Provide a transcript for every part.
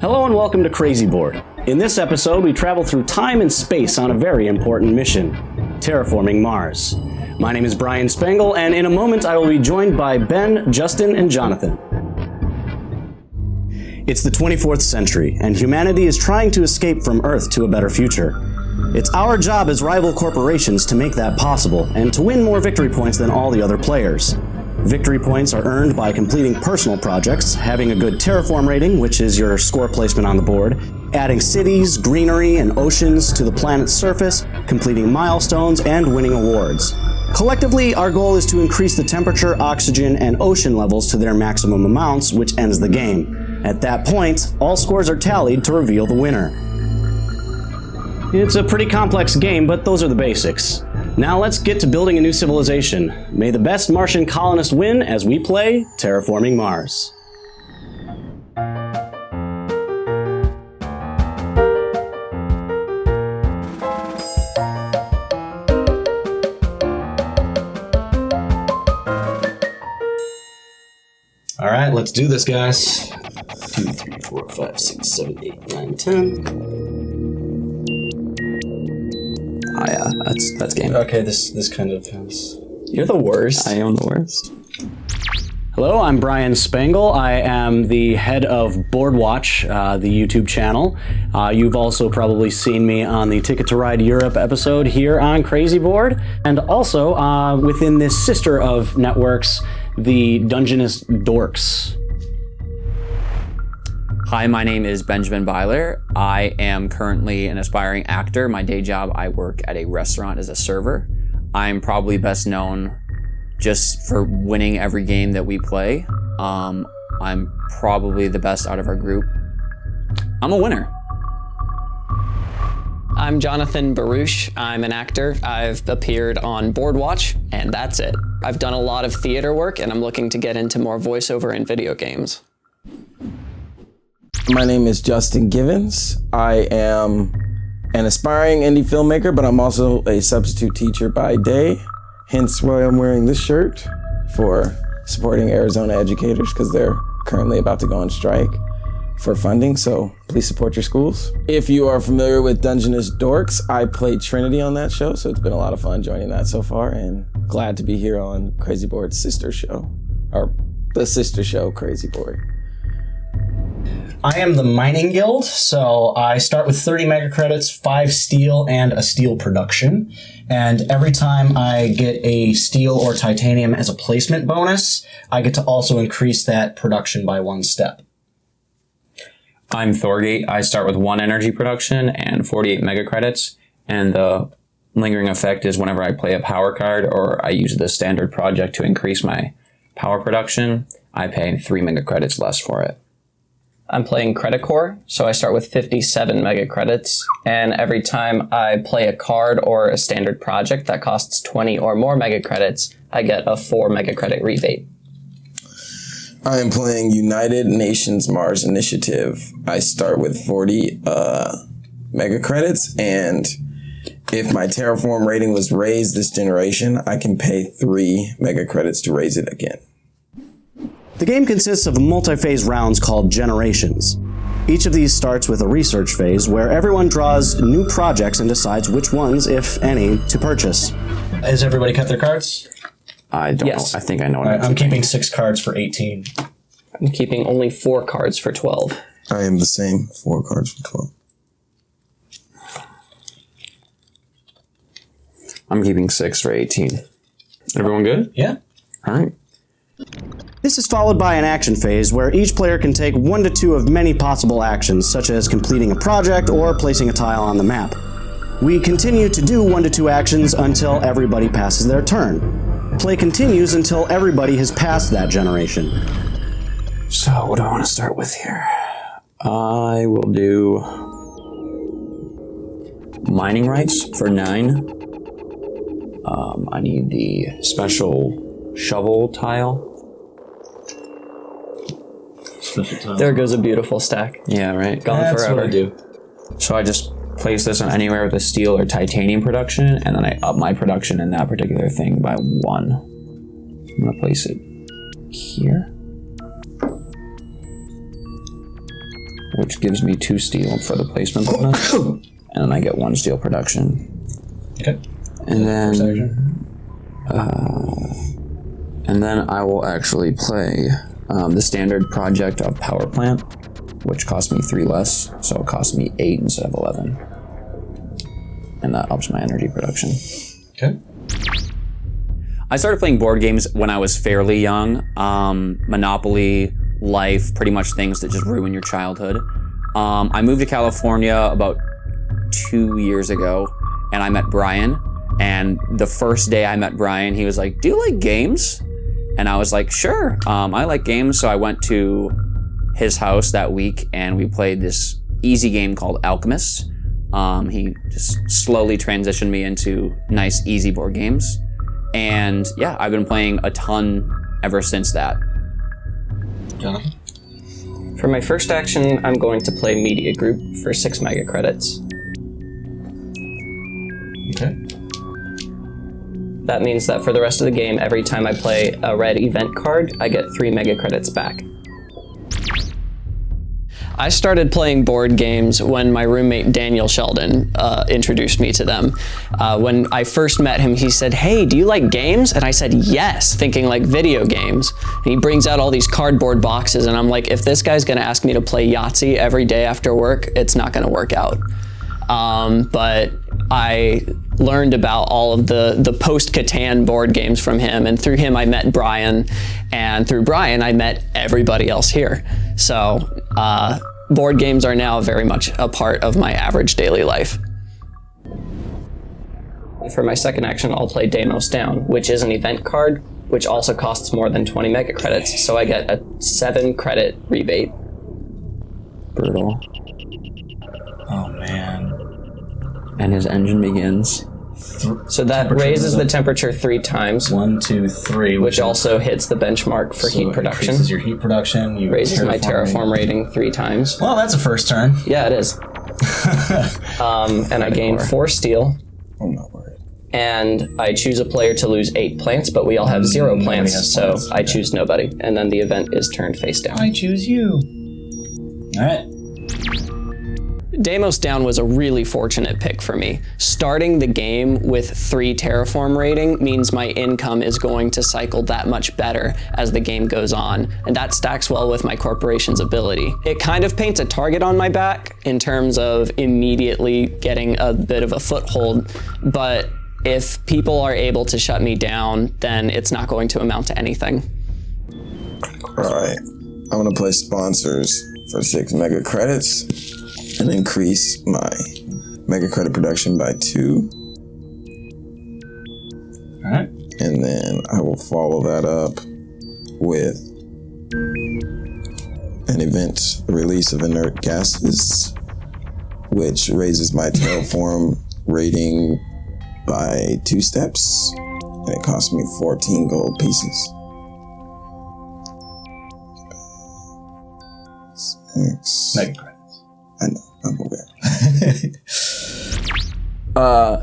Hello and welcome to Crazy Board. In this episode, we travel through time and space on a very important mission, Terraforming Mars. My name is Brian Spengel, and in a moment I will be joined by Ben, Justin, and Jonathan. It's the 24th century, and humanity is trying to escape from Earth to a better future. It's our job as rival corporations to make that possible, and to win more victory points than all the other players. Victory points are earned by completing personal projects, having a good terraform rating, which is your score placement on the board, adding cities, greenery, and oceans to the planet's surface, completing milestones, and winning awards. Collectively, our goal is to increase the temperature, oxygen, and ocean levels to their maximum amounts, which ends the game. At that point, all scores are tallied to reveal the winner. It's a pretty complex game, but those are the basics. Now let's get to building a new civilization. May the best Martian colonist win as we play Terraforming Mars. Alright, let's do this, guys. 2, 3, 4, 5, 6, 7, 8, 9, 10. Oh yeah, that's game. Okay, this kind of has... You're the worst. I am the worst. Hello, I'm Brian Spengel. I am the head of Board Watch, the YouTube channel. You've also probably seen me on the Ticket to Ride Europe episode here on Crazy Board, and also within this sister of networks, the Dungeness Dorks. Hi, my name is Benjamin Beyeler. I am currently an aspiring actor. My day job, I work at a restaurant as a server. I'm probably best known just for winning every game that we play. I'm probably the best out of our group. I'm a winner. I'm Jonathan Barouch. I'm an actor. I've appeared on Board Watch, and that's it. I've done a lot of theater work, and I'm looking to get into more voiceover in video games. My name is Justin Givens. I am an aspiring indie filmmaker, but I'm also a substitute teacher by day. Hence why I'm wearing this shirt for supporting Arizona educators, because they're currently about to go on strike for funding, so please support your schools. If you are familiar with Dungeness Dorks, I played Trinity on that show, so it's been a lot of fun joining that so far, and glad to be here on Crazy Board's sister show, or the sister show, Crazy Board. I am the Mining Guild, so I start with 30 mega credits, 5 steel, and a steel production. And every time I get a steel or titanium as a placement bonus, I get to also increase that production by 1 step. I'm Thorgate. I start with 1 energy production and 48 mega credits, and the lingering effect is whenever I play a power card or I use the standard project to increase my power production, I pay 3 mega credits less for it. I'm playing Credit Core, so I start with 57 mega credits, and every time I play a card or a standard project that costs 20 or more mega credits, I get a 4 mega credit rebate. I am playing United Nations Mars Initiative. I start with 40 mega credits, and if my terraform rating was raised this generation, I can pay 3 mega credits to raise it again. The game consists of multi-phase rounds called generations. Each of these starts with a research phase where everyone draws new projects and decides which ones, if any, to purchase. Has everybody cut their cards? I don't Yes. know. I think I know what I'm keeping 6 cards for 18. I'm keeping only 4 cards for 12. I am the same, 4 cards for 12. I'm keeping 6 for 18. Everyone good? Yeah. All right. This is followed by an action phase where each player can take 1 to 2 of many possible actions, such as completing a project or placing a tile on the map. We continue to do 1 to 2 actions until everybody passes their turn. Play continues until everybody has passed that generation. So what do I want to start with here? I will do mining rights for 9. I need the special shovel tile. There goes a beautiful stack. Yeah, right. Gone That's forever. what I do. So I just place this on anywhere with a steel or titanium production, and then I up my production in that particular thing by 1. I'm gonna place it here. which gives me 2 steel for the placement bonus, and then I get 1 steel production. Okay. And then I will actually play the standard project of power plant, which costs me 3 less, so it costs me 8 instead of 11. And that ups my energy production. Okay. I started playing board games when I was fairly young. Monopoly, Life, pretty much things that just ruin your childhood. I moved to California about 2 years ago, and I met Brian. And the first day I met Brian, he was like, "Do you like games?" And I was like, "Sure, I like games." So I went to his house that week, and we played this easy game called Alchemist. He just slowly transitioned me into nice, easy board games. And yeah, I've been playing a ton ever since that. Jonathan? For my first action, I'm going to play Media Group for 6 mega credits. Okay. That means that for the rest of the game, every time I play a red event card, I get 3 mega credits back. I started playing board games when my roommate Daniel Sheldon introduced me to them. When I first met him, he said, "Hey, do you like games?" And I said, "Yes," thinking like video games. And he brings out all these cardboard boxes, and I'm like, if this guy's gonna ask me to play Yahtzee every day after work, it's not gonna work out. But I learned about all of the post-Catan board games from him, and through him I met Brian, and through Brian I met everybody else here. So board games are now very much a part of my average daily life. For my second action, I'll play Deimos Down, which is an event card, which also costs more than 20 mega credits, so I get a 7 credit rebate. Brutal. Oh, man. And his engine begins. So that raises the temperature 3 times, 1, 2, 3. which also hits the benchmark for heat production. Increases your heat production. You Raises my terraform rating 3 times. Well, that's a first turn. Yeah, it is. And I gain 4 steel. I'm not worried. And I choose a player to lose 8 plants, but we all have 0 Nobody plants, has so plants. I choose nobody. And then the event is turned face down. I choose you. All right. Deimos Down was a really fortunate pick for me. Starting the game with 3 terraform rating means my income is going to cycle that much better as the game goes on, and that stacks well with my corporation's ability. It kind of paints a target on my back in terms of immediately getting a bit of a foothold, but if people are able to shut me down, then it's not going to amount to anything. All right, I'm gonna play sponsors for 6 mega credits and increase my mega credit production by 2. All right. And then I will follow that up with an event release of inert gases, which raises my terraform rating by 2 steps, and it costs me 14 gold pieces. 6. Mega credits. I know, I'm aware.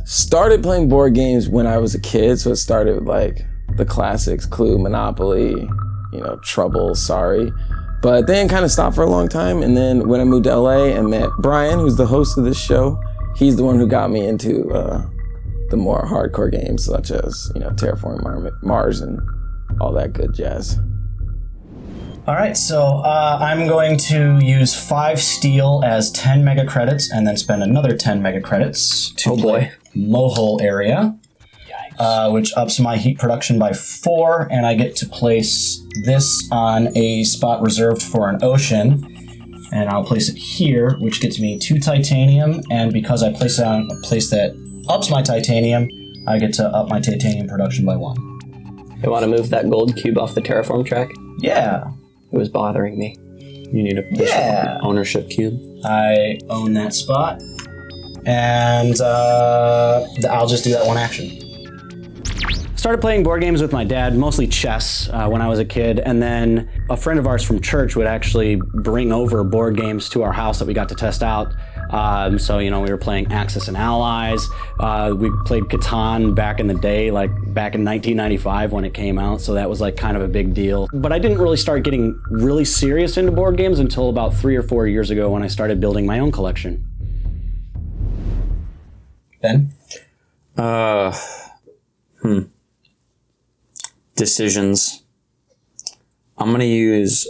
Started playing board games when I was a kid, so it started with like the classics, Clue, Monopoly, Trouble, Sorry. But then kind of stopped for a long time, and then when I moved to LA and met Brian, who's the host of this show, he's the one who got me into the more hardcore games such as Terraforming Mars and all that good jazz. All right, so I'm going to use 5 steel as 10 mega credits and then spend another 10 mega credits to play Mohole area, which ups my heat production by 4, and I get to place this on a spot reserved for an ocean, and I'll place it here, which gets me 2 titanium, and because I place it on a place that ups my titanium, I get to up my titanium production by 1. You want to move that gold cube off the terraform track? Yeah. It was bothering me. You need a ownership cube. I own that spot, and I'll just do that one action. Started playing board games with my dad, mostly chess, when I was a kid, and then a friend of ours from church would actually bring over board games to our house that we got to test out. So, we were playing Axis and Allies. We played Catan back in the day, like back in 1995 when it came out. So that was like kind of a big deal. But I didn't really start getting really serious into board games until about 3 or 4 years ago when I started building my own collection. Ben? Decisions. I'm gonna use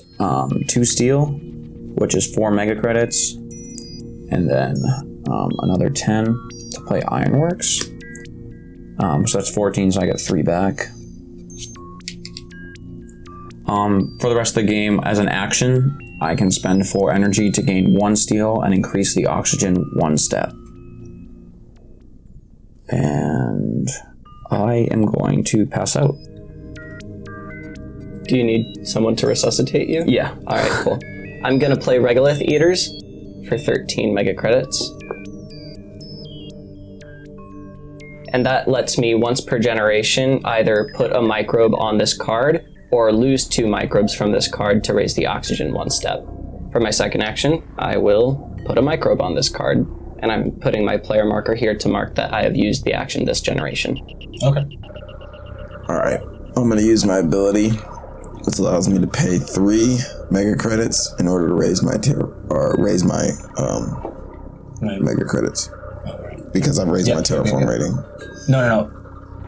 2 steel, which is 4 mega credits, and then another 10 to play Ironworks. So that's 14, so I get 3 back. For the rest of the game, as an action, I can spend 4 energy to gain 1 steel and increase the oxygen 1 step. And I am going to pass out. Do you need someone to resuscitate you? Yeah. All right, cool. I'm going to play Regolith Eaters for 13 mega credits. And that lets me, once per generation, either put a microbe on this card or lose 2 microbes from this card to raise the oxygen 1 step. For my second action, I will put a microbe on this card, and I'm putting my player marker here to mark that I have used the action this generation. Okay. All right. I'm going to use my ability, which allows me to pay 3 mega credits in order to raise my mega credits. Because I've raised my Terraform rating. No.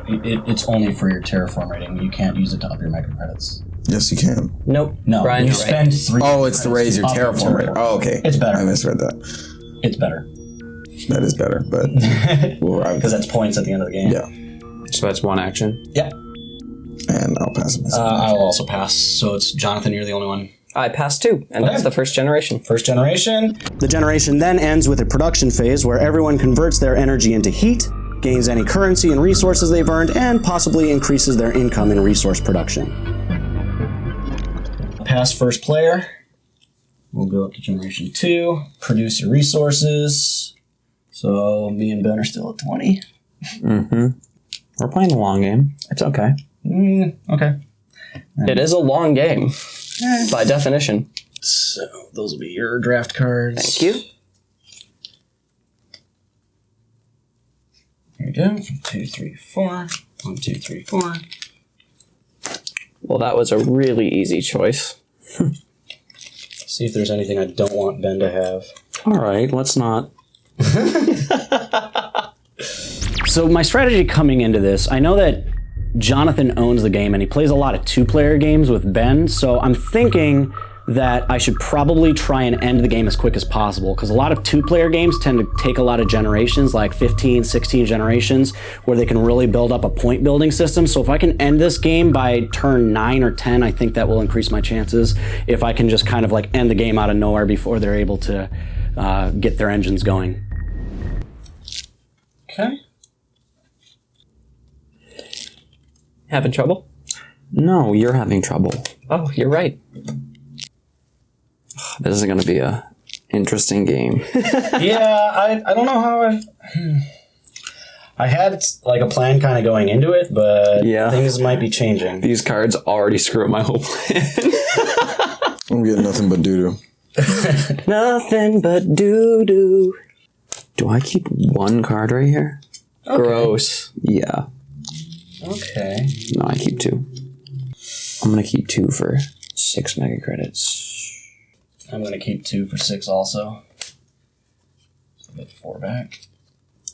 It's only for your Terraform rating. You can't use it to up your mega credits. Yes, you can. Nope. No, Brian, you you're right. spend 3. Oh, it's to raise your up Terraform rating. Oh, okay. It's better. I misread that. It's better. That is better, but Because that's points at the end of the game. yeah. So that's 1 action. Yeah. And I'll pass it. I'll also pass. So it's Jonathan, you're the only one. I passed 2, and that's the first generation. First generation. The generation then ends with a production phase where everyone converts their energy into heat, gains any currency and resources they've earned, and possibly increases their income in resource production. Pass first player. We'll go up to generation 2. Produce your resources. So me and Ben are still at 20. We're playing the long game. It's okay. Okay. It is a long game, by definition. So those will be your draft cards. Thank you. Here we go. 2, 3, 4. 1, 2, 3, 4. Well, that was a really easy choice. See if there's anything I don't want Ben to have. All right, let's not. So my strategy coming into this, I know that Jonathan owns the game and he plays a lot of 2-player games with Ben, so I'm thinking that I should probably try and end the game as quick as possible, because a lot of 2-player games tend to take a lot of generations, like 15, 16 generations, where they can really build up a point building system. So if I can end this game by turn 9 or 10, I think that will increase my chances if I can just kind of like end the game out of nowhere before they're able to get their engines going. Okay. Having trouble? No, you're having trouble. Oh, you're right. This is going to be a interesting game. Yeah, I don't know how I had like a plan kind of going into it, but things might be changing. These cards already screw up my whole plan. I'm getting nothing but doo-doo. Nothing but doo-doo. Do I keep 1 card right here? Okay. Gross. Yeah. Okay. No, I keep 2. I'm going to keep 2 for 6 mega credits. I'm going to keep 2 for 6 also. So get 4 back.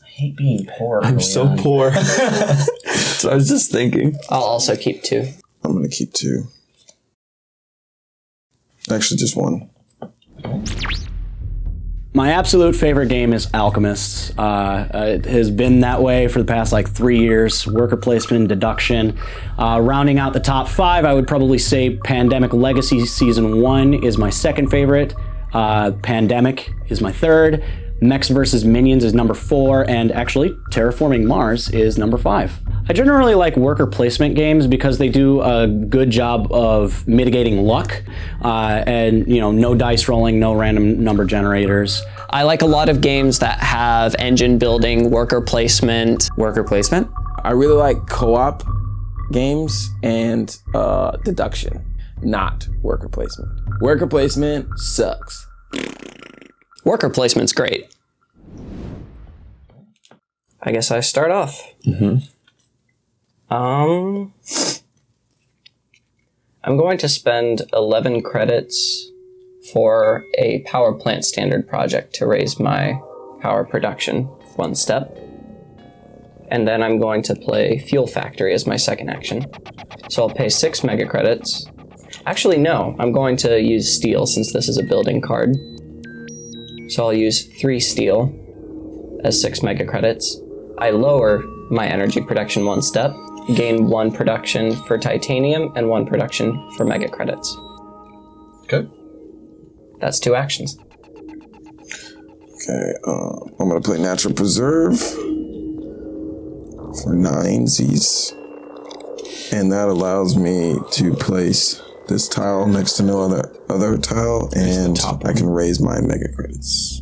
I hate being poor. I'm so poor. So I was just thinking. I'll also keep 2. I'm going to keep 2. Actually, just 1. My absolute favorite game is Alchemists. It has been that way for the past like 3 years. Worker placement, deduction. Rounding out the top 5, I would probably say Pandemic Legacy Season 1 is my second favorite. Pandemic is my third. Mechs vs. Minions is number 4, and actually Terraforming Mars is number 5. I generally like worker placement games because they do a good job of mitigating luck, and no dice rolling, no random number generators. I like a lot of games that have engine building, worker placement. Worker placement? I really like co-op games and deduction, not worker placement. Worker placement sucks. Worker placement's great. I guess I start off. I'm going to spend 11 credits for a power plant standard project to raise my power production 1 step. And then I'm going to play Fuel Factory as my second action. So I'll pay 6 mega credits. Actually, no, I'm going to use steel since this is a building card. So I'll use 3 steel as 6 mega credits. I lower my energy production 1 step, gain 1 production for titanium and 1 production for mega credits. Okay. That's 2 actions. Okay, I'm gonna play Natural Preserve for 9s. And that allows me to place this tile next to no other tile, and I can raise my mega credits.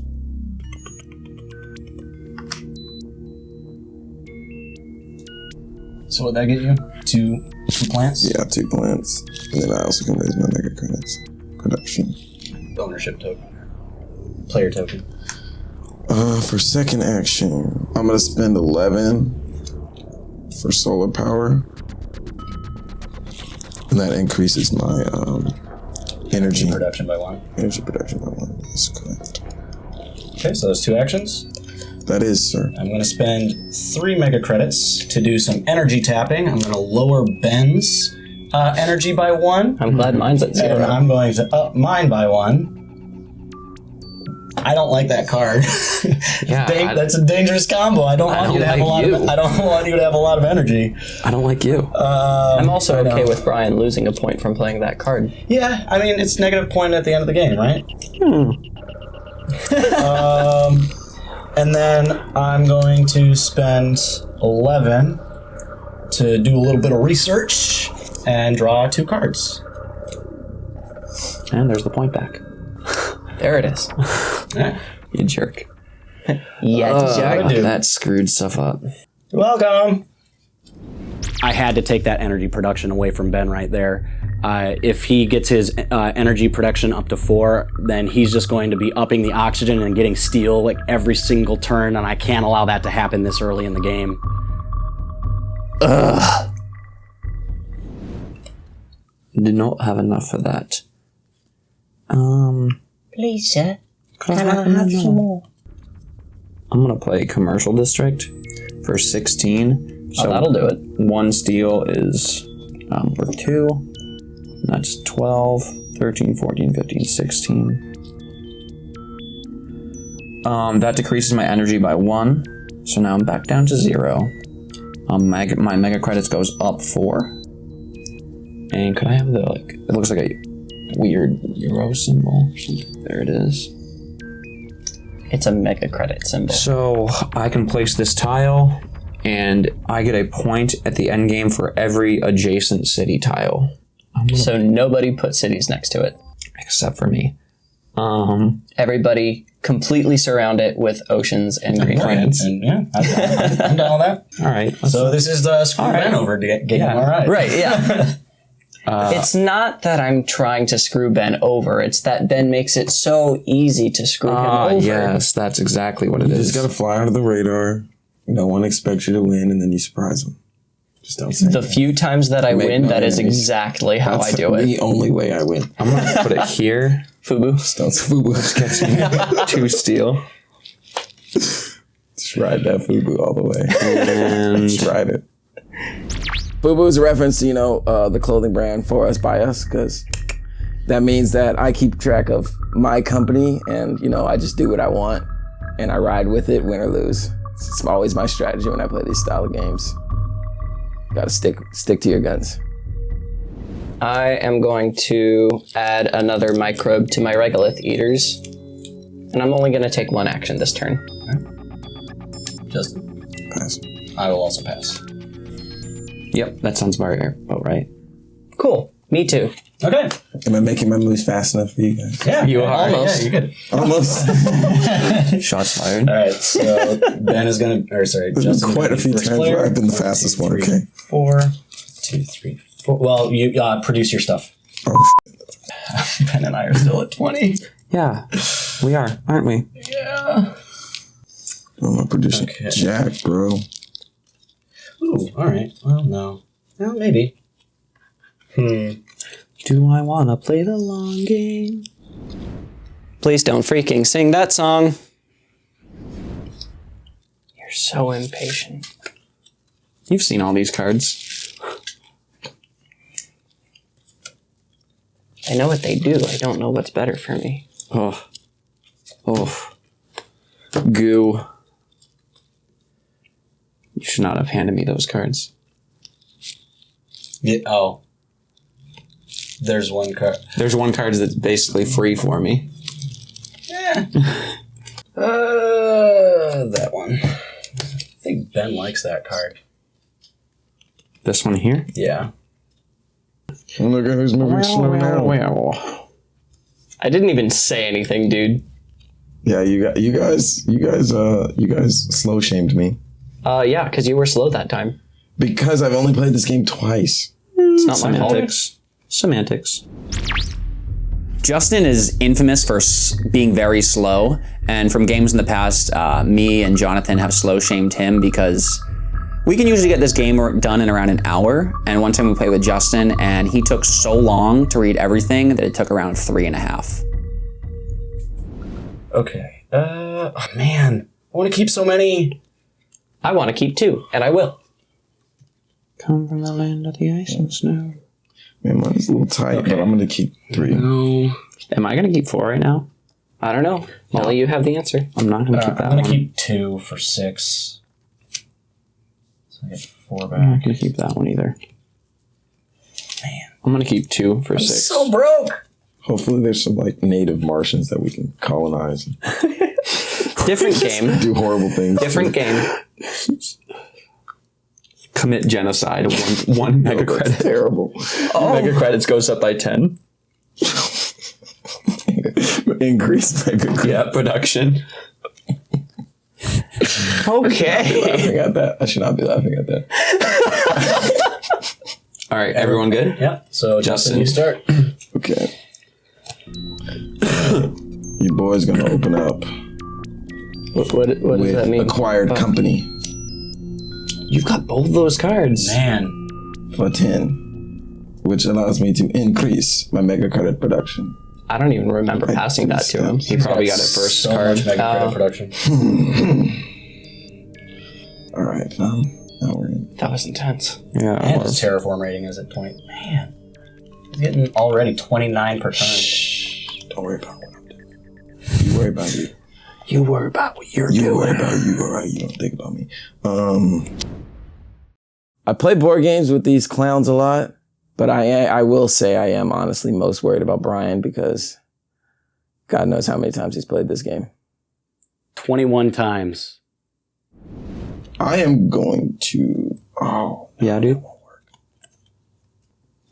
So what that get you? Two plants? Yeah, 2 plants. And then I also can raise my mega credits. Production. Ownership token. Player token. For second action, I'm gonna spend 11 for solar power. And that increases my energy Production by 1. Energy production by 1. That's correct. Okay, so those 2 actions. That is, sir. I'm going to spend 3 mega credits to do some energy tapping. I'm going to lower Ben's energy by 1. I'm glad mine's at 0. And I'm going to up mine by 1. I don't like that card. Yeah, That's a dangerous combo. I don't want you to have a lot of energy. I don't like you. I'm also okay with Brian losing a point from playing that card. Yeah, I mean it's negative point at the end of the game, right? And then I'm going to spend 11 to do a little bit of research and draw 2 cards. And there's the point back. There it is. Yeah. You jerk. That screwed stuff up. You're welcome. I had to take that energy production away from Ben right there. If he gets his energy production up to 4, then he's just going to be upping the oxygen and getting steel like every single turn, and I can't allow that to happen this early in the game. Did not have enough of that. Please, sir. Can I have some more? I'm gonna play Commercial District for 16. So that'll do it. 1 steel is worth 2. And that's 12, 13, 14, 15, 16. That decreases my energy by 1. So now I'm back down to 0. My mega credits goes up 4. And could I have the, it looks like a weird euro symbol or something. There it is. It's a mega credit symbol. So I can place this tile, and I get a point at the end game for every adjacent city tile. So nobody put cities next to it. Except for me. Everybody completely surround it with oceans and green plants. And yeah, I'm down with that. All right. So this is the screw Ben over game. Yeah. All right. Right, yeah. It's not that I'm trying to screw Ben over. It's that Ben makes it so easy to screw him over. Yes, that's exactly what it You is. just gotta fly under the radar. No one expects you to win, and then you surprise them. Just don't say The anything. few times that I Make win, no that is enemies. exactly how That's I do it. the only way I win. I'm going to put it here. Fubu. Don't fubu. Gets me 2 steel. Just ride that fubu all the way. And Just ride it. Fubu is a reference to, the clothing brand For Us By Us, because that means that I keep track of my company and, I just do what I want and I ride with it, win or lose. It's always my strategy when I play these style of games. Gotta stick to your guns. I am going to add another microbe to my regolith eaters. And I'm only going to take 1 action this turn. Justin. Pass. I will also pass. yep, that sounds about right. Cool. Me too. Okay. Am I making my moves fast enough for you guys? Yeah. You are. Almost. Yeah, you're good. Almost. Shots fired. All right. So Ben is gonna, There's been Justin quite a few first times player. where I've been the 1, fastest 2, one, 3, okay? 4, 2, 3, 4. Well, you produce your stuff. Oh, Ben and I are still at 20. Yeah, we are, aren't we? Yeah. I'm not producing jack, bro. Ooh, alright. Well, no. Well, maybe. Do I want to play the long game? Please don't freaking sing that song. You're so impatient. You've seen all these cards. I know what they do. I don't know what's better for me. Oh. Goo. You should not have handed me those cards. Yeah, oh. There's one card. There's one card that's basically free for me. Yeah. That one. I think Ben likes that card. This one here? Yeah. Look at who's moving slow now. I didn't even say anything, dude. Yeah, you guys slow shamed me Yeah, because you were slow that time. because I've only played this game twice. It's not my fault. Semantics. Justin is infamous for being very slow, and from games in the past, me and Jonathan have slow shamed him because we can usually get this game done in around an hour, and one time we played with Justin, and he took so long to read everything that it took around 3.5. Okay. Oh man. I want to keep so many. I want to keep 2, and I will. Come from the land of the ice and snow. Man, mine's a little tight, but I'm gonna keep 3. No. Am I going to keep 4 right now? I don't know. Only you have the answer. I'm not going to keep that I'm going one. to keep 2 for 6. So I get 4 I'm back. not going to keep that one either. Man. I'm going to keep 2 for 6. So broke. Hopefully, there's some like native Martians that we can colonize and Different game. do horrible things. Different game. Commit genocide. one mega That's credit. terrible. Mega credits goes up by 10. Increase mega credit. Yeah, production. Okay. Laughing at that. I should not be laughing at that. All right, everyone good? Yeah. So Justin, you start. Okay. Your boy's gonna open up What does with that mean? acquired company You've got both those cards. Man. for 10, which allows me to increase my mega credit production. I don't even remember passing that to him. He probably got it first So card. much mega credit production. All right, now we're in. That was intense. Yeah, And his terraform rating is at 20. Man. He's getting already 29 per turn. Don't worry about what I'm doing. You worry about you. You worry about what you're You doing. worry about you. All right, you don't think about me. I play board games with these clowns a lot, but I will say I am honestly most worried about Brian because God knows how many times he's played this game. 21 times. I am going to. Oh, Yeah, dude.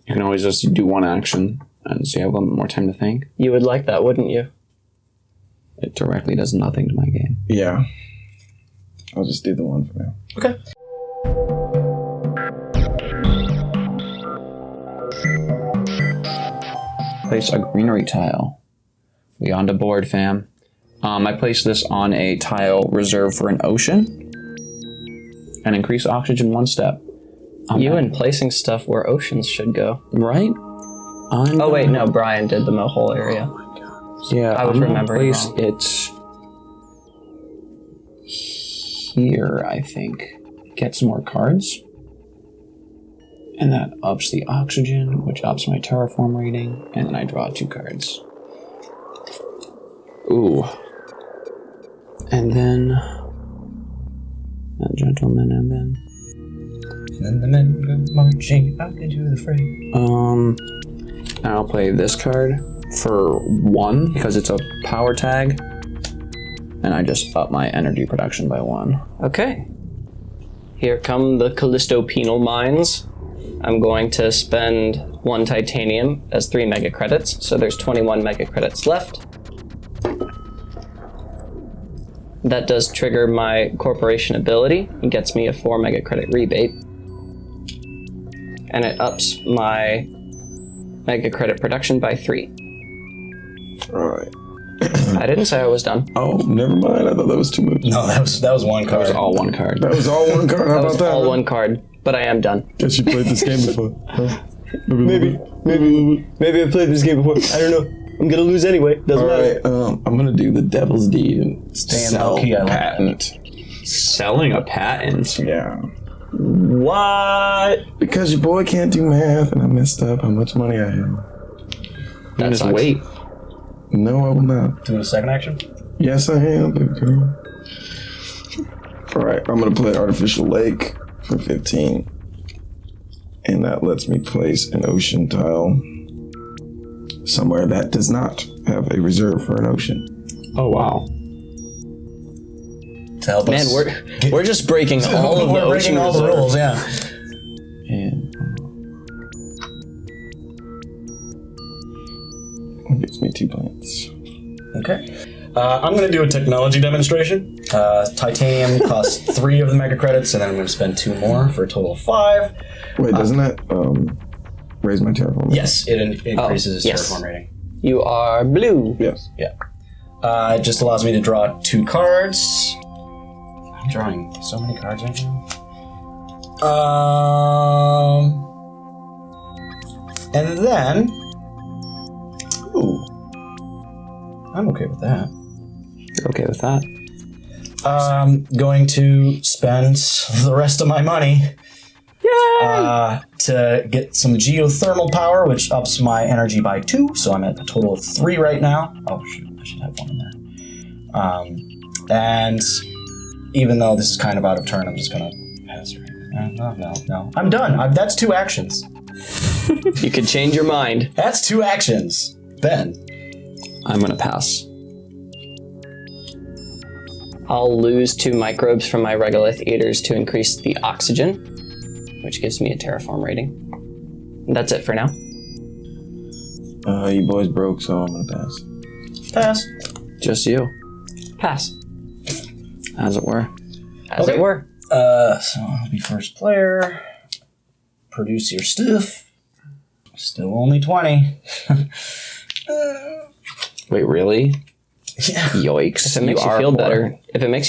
You can always just do one action, and so you have a little more time to think. You would like that, wouldn't you? It directly does nothing to my game. yeah. I'll just do the one for now. Okay. Place a greenery tile. We on to board, fam. I place this on a tile reserved for an ocean, and increase oxygen 1 step. You and placing stuff where oceans should go. Right? Oh wait, no, Brian did the mohole area. Yeah, I was I'm gonna remembering place wrong. it here, I think. Get some more cards. And that ups the oxygen, which ups my terraform rating, and then I draw 2 cards. Ooh. And then that gentleman, and then And then the men go marching out into the fray. I'll play this card for 1 because it's a power tag, and I just up my energy production by 1. Okay. Here come the Callisto Penal Mines. I'm going to spend 1 titanium as 3 mega credits, so there's 21 mega credits left. That does trigger my corporation ability. It gets me a 4 mega credit rebate. And it ups my mega credit production by 3. All right. I didn't say I was done. Oh, never mind. I thought that was too much. No, that was one card. It was all one card. That was all one card. How That about was that? all one card, but I am done. Guess you played this game before. Huh? Maybe I've played this game before. I don't know. I'm gonna lose anyway. Doesn't All matter. right, I'm gonna do the devil's deed and sell low-key, I like patent. Selling a patent. Yeah. What? Because your boy can't do math and I messed up how much money I have. That Just sucks. wait. No, I will not. Doing a second action? Yes, I am, baby girl. Alright, I'm gonna play Artificial Lake for 15. And that lets me place an ocean tile somewhere that does not have a reserve for an ocean. Oh, wow. To help Man, us. we're just breaking all of the We're ocean breaking all the reserves. rules, yeah. And it gives me 2 plants. Okay. I'm going to do a technology demonstration. Titanium costs 3 of the mega credits, and then I'm going to spend 2 more for a total of 5. Wait, doesn't that raise my terraform? Yes, it increases its yes. terraform rating. You are blue. Yes. Yeah. It just allows me to draw 2 cards. I'm drawing so many cards right now. And then... Ooh. I'm okay with that. You're okay with that? I'm going to spend the rest of my money to get some geothermal power, which ups my energy by 2, so I'm at a total of 3 right now. Oh, shoot, I should have 1 in there. And even though this is kind of out of turn, I'm just going to pass right. No. I'm done. That's 2 actions. You could change your mind. That's 2 actions. Ben. I'm gonna pass. I'll lose 2 microbes from my regolith eaters to increase the oxygen, which gives me a terraform rating. And that's it for now. You boys broke, so I'm gonna pass. Pass. Just you, Pass. as it were. As Okay. it were. So I'll be first player. Produce your stuff. Still only 20. Wait, really? Yeah. Yikes. If it makes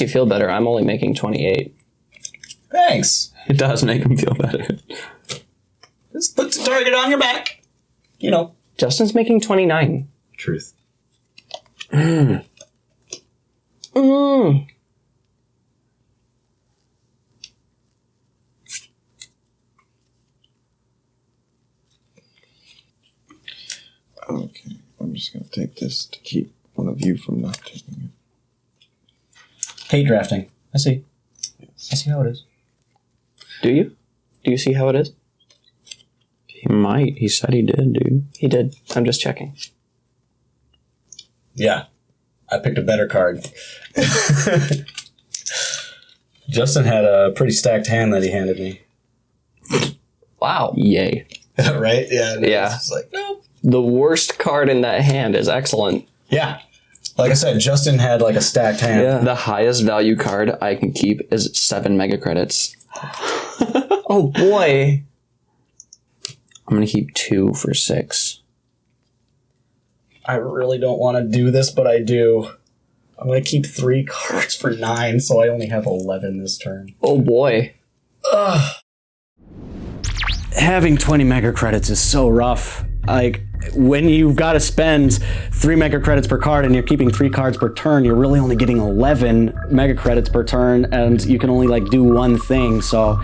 you feel better, I'm only making 28. Thanks. It does make him feel better. Just put the target on your back. You know. Justin's making 29. Truth. Okay, I'm just gonna take this to keep one of you from not taking it. Hate drafting. I see. I see how it is. Do you? Do you see how it is? He might. He said he did, dude. He did. I'm just checking. Yeah. I picked a better card. Justin had a pretty stacked hand that he handed me. Wow. Yay. Right? Yeah. Yeah. It's like, nope. The worst card in that hand is excellent. Yeah. Like I said, Justin had like a stacked hand. Yeah. The highest value card I can keep is 7 mega credits. Oh boy. I'm gonna keep 2 for 6. I really don't want to do this, but I do. I'm going to keep 3 cards for 9, so I only have 11 this turn. Oh boy. Having 20 mega credits is so rough. Like, when you've got to spend 3 mega credits per card and you're keeping 3 cards per turn, you're really only getting 11 mega credits per turn, and you can only like do one thing. So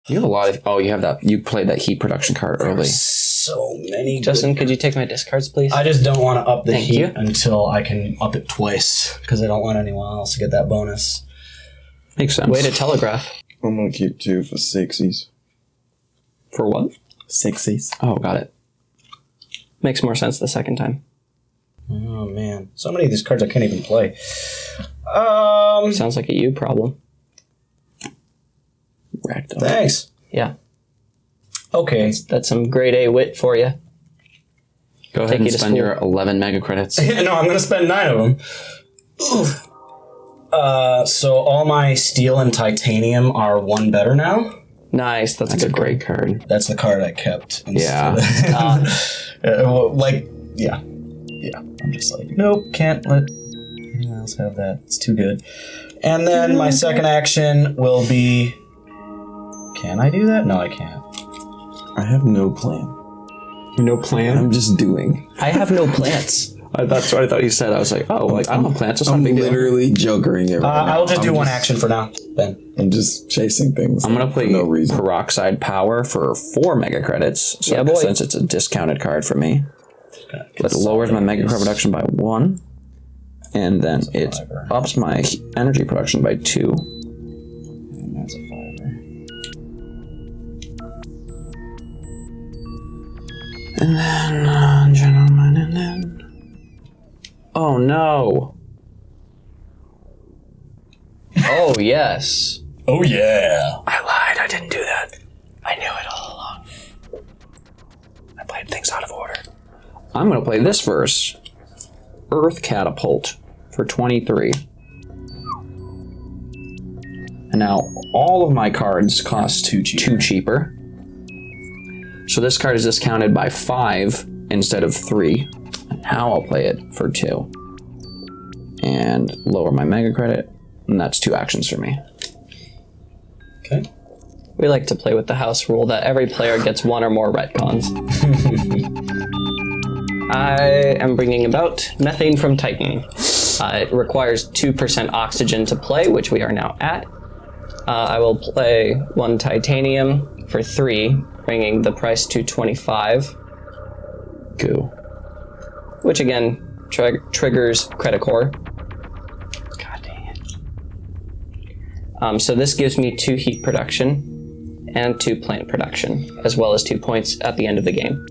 You have a lot of. Oh, you have that. You played that heat production card early. So many. Justin, could you take my discards, please? I just don't want to up the Thank heat you. until I can up it twice, because I don't want anyone else to get that bonus. Makes sense. Way to telegraph. I'm gonna keep 2 for 6s. For what? 6s. Oh, got it. Makes more sense the second time. Oh man, so many of these cards I can't even play. Sounds like a you problem. Racked up. Thanks. Yeah. Okay. That's some grade A wit for you. Go ahead Take and you to spend school. your 11 mega credits. No, I'm going to spend 9 of them. Oof. So all my steel and titanium are 1 better now. Nice. That's That's a a good great card. That's the card I kept. Yeah. Yeah. Yeah, I'm just like, nope, can't let anyone else have that. It's too good. And then my second action will be... Can I do that? No, I can't. I have no plan. No plan? I'm just doing. I have no plants. That's what I thought you said. I was like, oh, like, I don't have plants. That's not a I'm big deal. literally jokering it right now. I'll just do one action for now, Ben. I'm just chasing things. I'm going to play for no reason. Peroxide Power for 4 mega credits. So Yeah, boy. since it's a discounted card for me. It lowers my mega credit production by 1. And then it ups my energy production by 2. And that's a 5. And then, gentlemen, and then... Oh, no. Oh, yes. Oh, yeah. I lied. I didn't do that. I knew it all along. I played things out of order. I'm going to play this verse. Earth Catapult for 23. And now all of my cards cost 2 cheaper. So this card is discounted by 5 instead of 3. And now I'll play it for 2. And lower my mega credit. And that's 2 actions for me. Okay. We like to play with the house rule that every player gets 1 or more retcons. I am bringing about Methane from Titan. It requires 2% oxygen to play, which we are now at. I will play 1 titanium for 3, bringing the price to 25. Goo. Which again triggers credit core. God dang it. So this gives me 2 heat production and 2 plant production, as well as 2 points at the end of the game.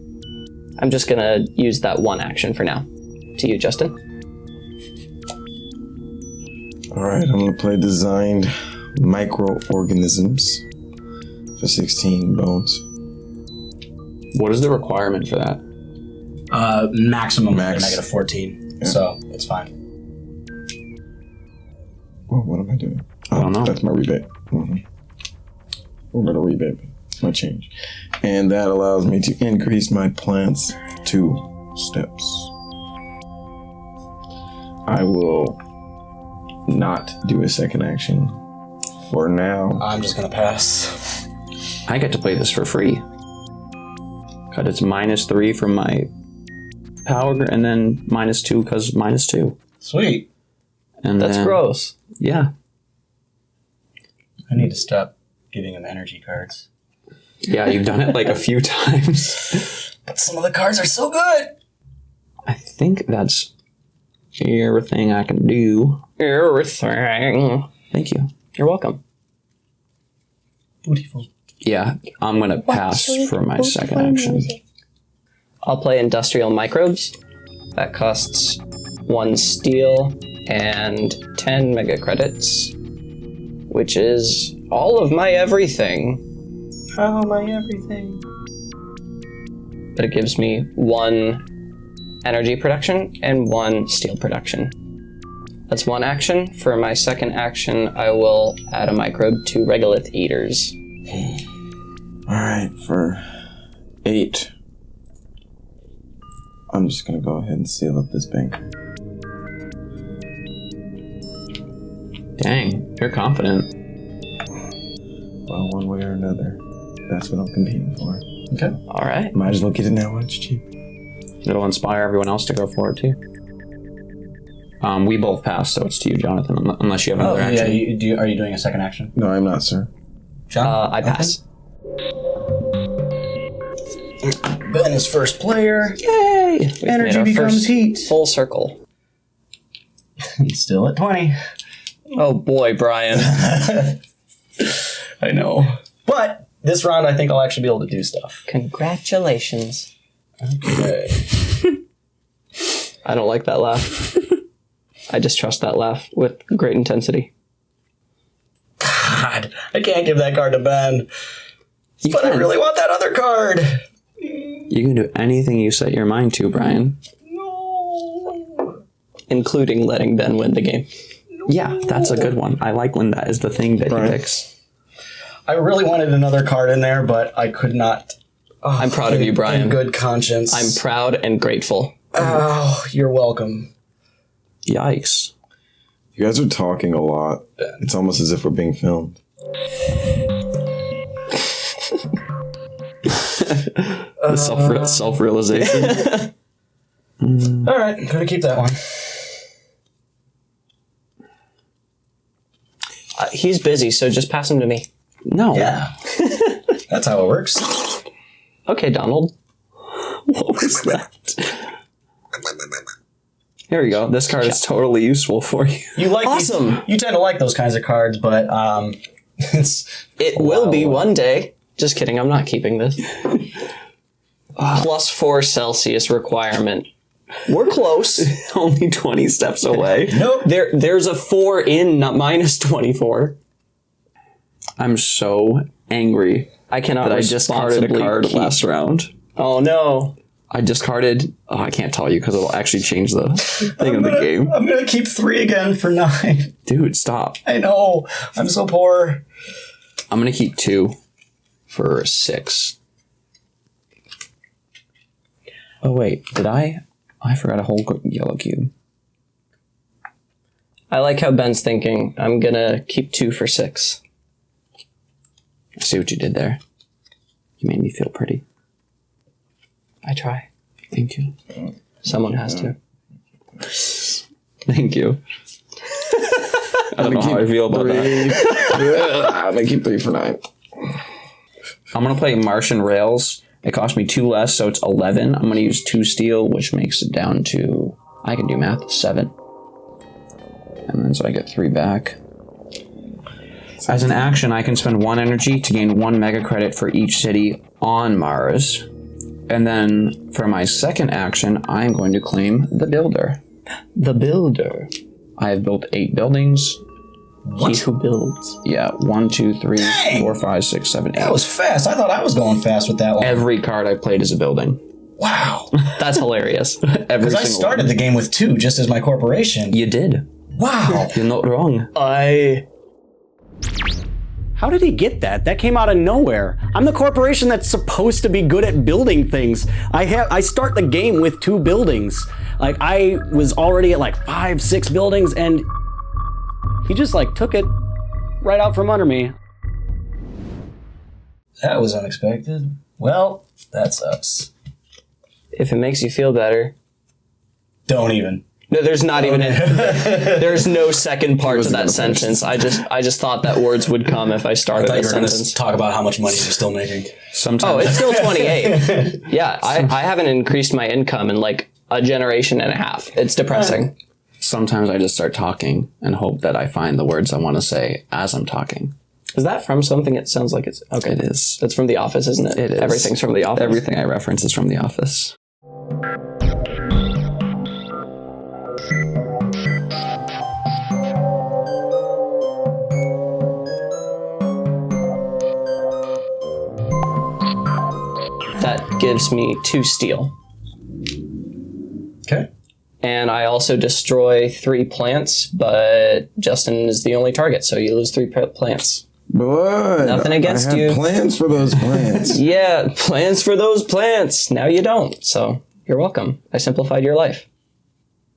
I'm just gonna use that 1 action for now. To you, Justin. Alright, I'm gonna play Designed Microorganisms for 16 bones. What is the requirement for that? Maximum Max. negative 14. Yeah. So it's fine. Well, what am I doing? I don't know. That's my rebate. We're gonna rebate my change. And that allows me to increase my plants 2 steps. I will not do a second action for now. I'm just gonna pass. I get to play this for free. Because it's -3 from my power, and then -2 because -2. Sweet. And That's then, gross. Yeah. I need to stop giving him energy cards. Yeah, you've done it like a few times. But some of the cards are so good. I think that's everything I can do. Everything. Thank you. You're welcome. Beautiful. Yeah, I'm going to pass for my second action. I'll play Industrial Microbes. That costs 1 steel and 10 mega credits, which is all of my everything. Oh, my everything. But it gives me 1 energy production and 1 steel production. That's 1 action. For my second action, I will add a microbe to Regolith Eaters. Alright, for 8. I'm just gonna go ahead and seal up this bank. Dang, you're confident. Well, one way or another, that's what I'm competing for. Okay. All right. Might as well get it now while it's cheap. It'll inspire everyone else to go for it too. We both passed, so it's to you, Jonathan, unless you have another action. Are you doing a second action? No, I'm not, sir. John? I pass. Ben is first player. Yay! We've Energy made our becomes first heat. Full circle. He's still at 20. Oh boy, Brian. I know. But this round, I think I'll actually be able to do stuff. Congratulations. Okay. I don't like that laugh. I distrust that laugh with great intensity. God, I can't give that card to Ben. But I really want that other card. You can do anything you set your mind to, Brian. No. Including letting Ben win the game. Yeah, that's a good one. I like when that is the thing that he picks. I really wanted another card in there, but I could not. I'm proud of you, Brian. In good conscience. I'm proud and grateful. Oh, you're welcome. Yikes. You guys are talking a lot. It's almost as if we're being filmed. The self-realization. All right, I'm gonna keep that one. He's busy, so just pass him to me. No. Yeah. That's how it works. Okay, Donald. What was that? Here we go. This card is totally useful for you. You like Awesome. You tend to like those kinds of cards, but It will be one day. Just kidding, I'm not keeping this. +4 Celsius requirement. We're close. Only 20 steps away. Nope. There's a 4 in, not -24. I'm so angry I cannot that I discarded a card last round. Oh no. I discarded... Oh, I can't tell you because it'll actually change the thing of the game. I'm gonna keep 3 again for 9. Dude, stop. I know. I'm so poor. I'm going to keep 2 for 6. Oh, wait. Did I? I forgot a whole yellow cube. I like how Ben's thinking. I'm gonna keep 2 for 6. I see what you did there. You made me feel pretty. I try. Thank you. Someone has to. Thank you. I don't know how I feel about that. I'm gonna keep 3 for 9. I'm going to play Martian Rails. It cost me 2 less, so it's 11. I'm going to use 2 steel, which makes it down to... I can do math. 7. And then so I get 3 back. As an action, I can spend 1 energy to gain 1 mega credit for each city on Mars. And then for my second action, I'm going to claim the Builder. The Builder. I have built 8 buildings. He who builds. Yeah, 1, 2, 3, 4, 5, 6, 7, 8. That was fast. I thought I was going fast with that one. Every card I played is a building. Wow. That's hilarious. Every Because I single started the game with 2 just as my corporation. You did. Wow. You're not wrong. How did he get that? That came out of nowhere. I'm the corporation that's supposed to be good at building things. I start the game with 2 buildings. Like, I was already at like 5, 6 buildings, and he just like took it right out from under me. That was unexpected. Well, that sucks. If it makes you feel better. Don't even. No, there's not even there's no second part to that sentence. I just thought that words would come if I started I thought a you were going sentence. to talk about how much money you're still making. Sometimes. Oh, it's still 28. Yeah, I haven't increased my income in like a generation and a half. It's depressing. Sometimes I just start talking and hope that I find the words I want to say as I'm talking. Is that from something? It sounds like it's okay. It is. That's from The Office, isn't it? It is. Everything's from The Office. Everything I reference is from The Office. That gives me 2 steel. Okay. And I also destroy 3 plants, but Justin is the only target, so you lose 3 plants. But Nothing against I had you. plans for those plants. Yeah, plans for those plants. Now you don't, so you're welcome. I simplified your life.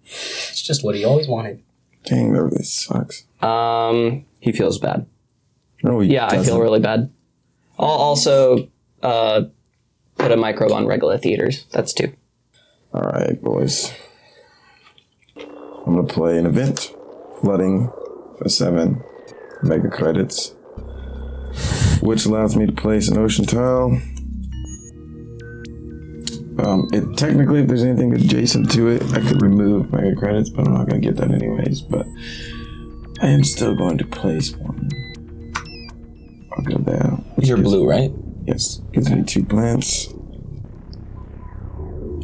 It's just what he always wanted. Dang, that really sucks. He feels bad. No, he Yeah, I feel doesn't. really bad. I'll also put a microbe on Regolith Eaters. That's 2. All right, boys. I'm gonna play an event, flooding for 7 mega credits, which allows me to place an ocean tile. It technically, if there's anything adjacent to it, I could remove mega credits, but I'm not gonna get that anyways. But I am still going to place one. I'll go there. You're blue, right? Yes, gives me 2 plants,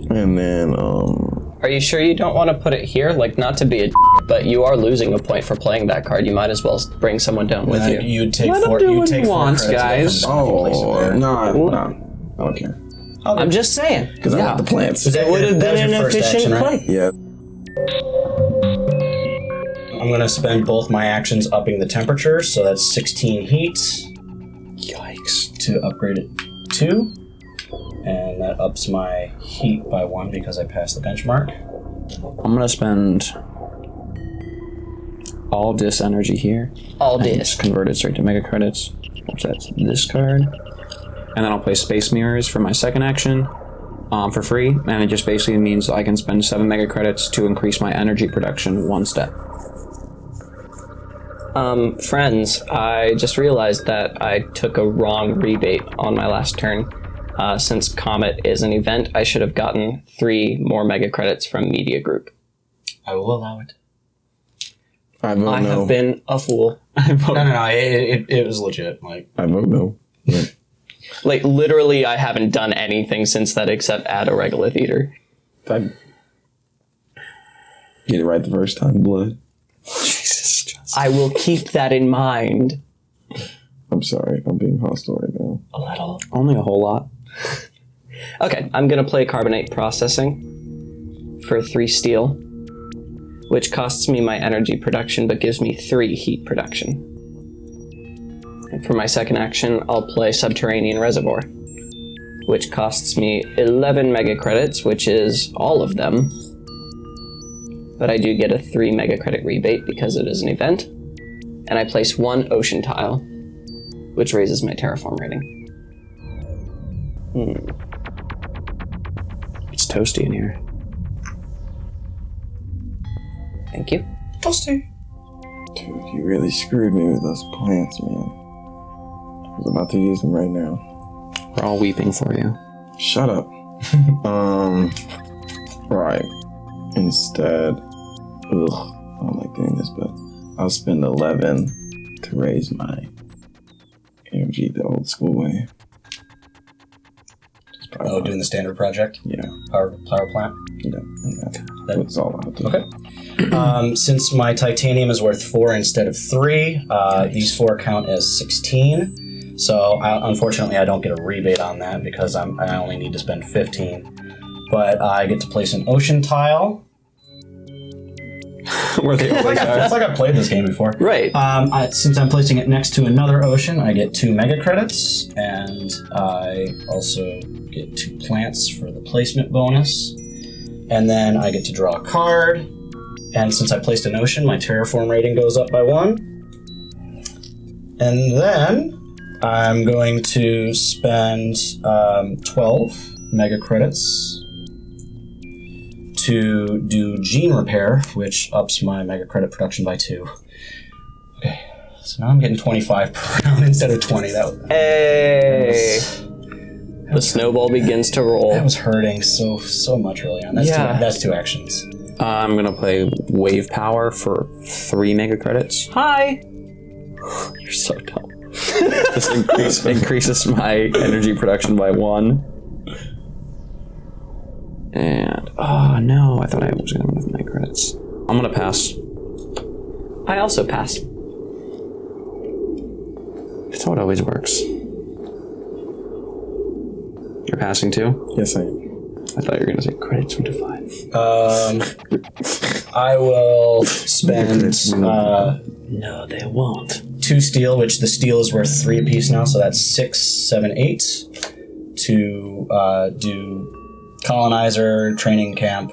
and then Are you sure you don't want to put it here? Like, not to be a but you are losing a point for playing that card. You might as well bring someone down with you. You'd take Let him 4. do You'd what he take 4 wants, credits away guys. from him if you place it there. no, I don't care. I'm just saying. Because I want the plants. That would have that was been your an first efficient action, right? play. Yeah. I'm going to spend both my actions upping the temperature, so that's 16 heat Yikes. to upgrade it 2. And that ups my heat by 1 because I passed the benchmark. I'm gonna spend all dis energy here. All And dis. just convert it straight to mega credits. Which that's this card. And then I'll play Space Mirrors for my second action for free. And it just basically means I can spend 7 mega credits to increase my energy production 1 step. Friends, I just realized that I took a wrong rebate on my last turn. Since Comet is an event, I should have gotten 3 more mega credits from Media Group. I will allow it. I vote I no. have been a fool. No. It was legit. Like, I vote no. Yeah. Like, literally, I haven't done anything since that except add a regular theater. I get it right the first time, blood. Jesus. Just... I will keep that in mind. I'm sorry. I'm being hostile right now. A little. Only a whole lot. Okay, I'm going to play Carbonate Processing for 3 steel, which costs me my energy production but gives me 3 heat production. And for my second action, I'll play Subterranean Reservoir, which costs me 11 mega credits, which is all of them. But I do get a 3 mega credit rebate because it is an event. And I place 1 ocean tile, which raises my terraform rating. It's toasty in here. Thank you. toasty. Dude, you really screwed me with those plants, man. I was about to use them right now. We're all weeping for you. Shut up. Right. Instead, I don't like doing this, but I'll spend 11 to raise my energy the old school way. Oh, doing the standard project? Yeah. Power plant? Yeah. And that's all I'll do. Okay. Since my titanium is worth 4 instead of 3, these 4 count as 16. So unfortunately, I don't get a rebate on that because I only need to spend 15. But I get to place an ocean tile. Where they always are. It's like I've played this game before. Right. Since I'm placing it next to another ocean, I get 2 mega credits, and I also get 2 plants for the placement bonus. And then I get to draw a card. And since I placed an ocean, my terraform rating goes up by 1. And then I'm going to spend 12 mega credits to do gene repair, which ups my mega credit production by 2. Okay, so now I'm getting 25 per round instead of 20. Hey! The snowball begins to roll. That was hurting so much early on. That's 2 actions. I'm gonna play Wave Power for 3 mega credits. Hi! You're so dumb. This increases my energy production by 1. And, oh no, I thought I was gonna have mega credits. I'm gonna pass. I also pass. That's how it always works. You're passing too? Yes, I am. I thought you were gonna say credits were defined. I will spend No, they won't. 2 steel, which the steel is worth 3 apiece now, so that's 6, 7, 8, to do colonizer training camp,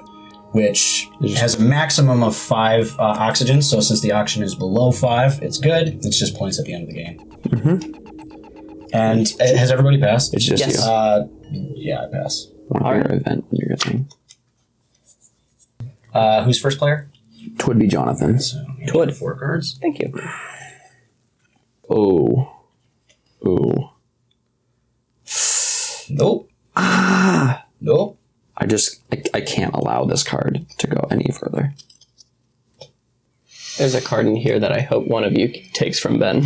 which has a maximum of 5 oxygen. So since the oxygen is below 5, it's good. It's just points at the end of the game. Mm-hmm. And has everybody passed? It's just Yes. you. Yeah, I pass. One your event you're getting. Who's first player? Twould be Jonathan. So, Twould. 4 cards. Thank you. Oh. Ooh. Nope. Nope. I can't allow this card to go any further. There's a card in here that I hope one of you takes from Ben.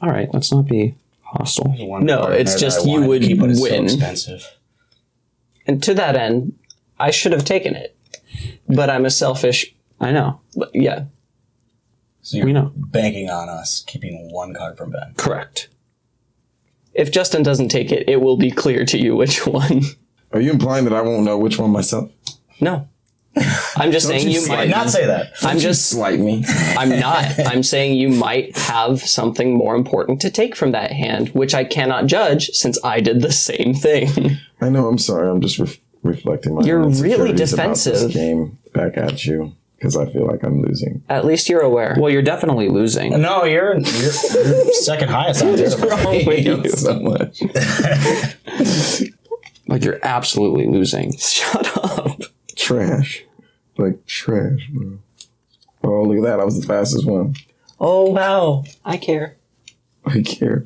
All right, let's not be hostile. No, it's just you would keep, but it's so win. expensive. And to that end, I should have taken it. But I'm a selfish... I know. Yeah, So you're We know. banking on us keeping 1 card from Ben. Correct. if Justin doesn't take it, it will be clear to you which one. Are you implying that I won't know which one myself? No. I'm just saying you I might did not say that. I'm just Slight me. I'm not. I'm saying you might have something more important to take from that hand, which I cannot judge since I did the same thing. I know. I'm sorry. I'm just reflecting my You're own really insecurities about defensive. this game back at you because I feel like I'm losing. At least you're aware. Well, you're definitely losing. No, you're second highest on this. So much. Like, you're absolutely losing. Shut up. Trash. Like trash, bro. Oh, look at that. I was the fastest one. Oh wow. I care. I care.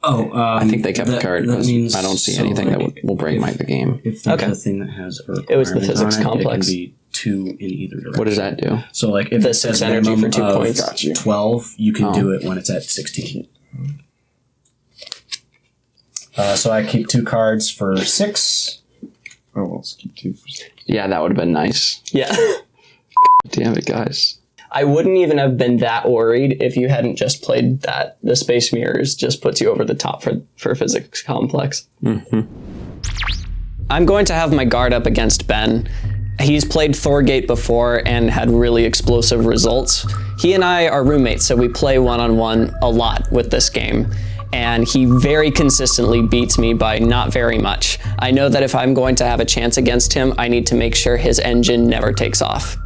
Oh, I think they kept the card because I don't see anything that will break the game. If there's Okay. a thing that has a It was the requirement physics on it, complex. It can be 2 in either direction. What does that do? So, like, if The it says 6 energy minimum for 2 of points. Got you. 12, you can do it when it's at 16. So I keep 2 cards for 6. Oh, let's keep 2 for 6. Yeah, that would have been nice. Yeah. Damn it, guys. I wouldn't even have been that worried if you hadn't just played that. The Space Mirrors just puts you over the top for physics complex. Mm-hmm. I'm going to have my guard up against Ben. He's played Thorgate before and had really explosive results. He and I are roommates, so we play one-on-one a lot with this game. And he very consistently beats me by not very much. I know that if I'm going to have a chance against him, I need to make sure his engine never takes off.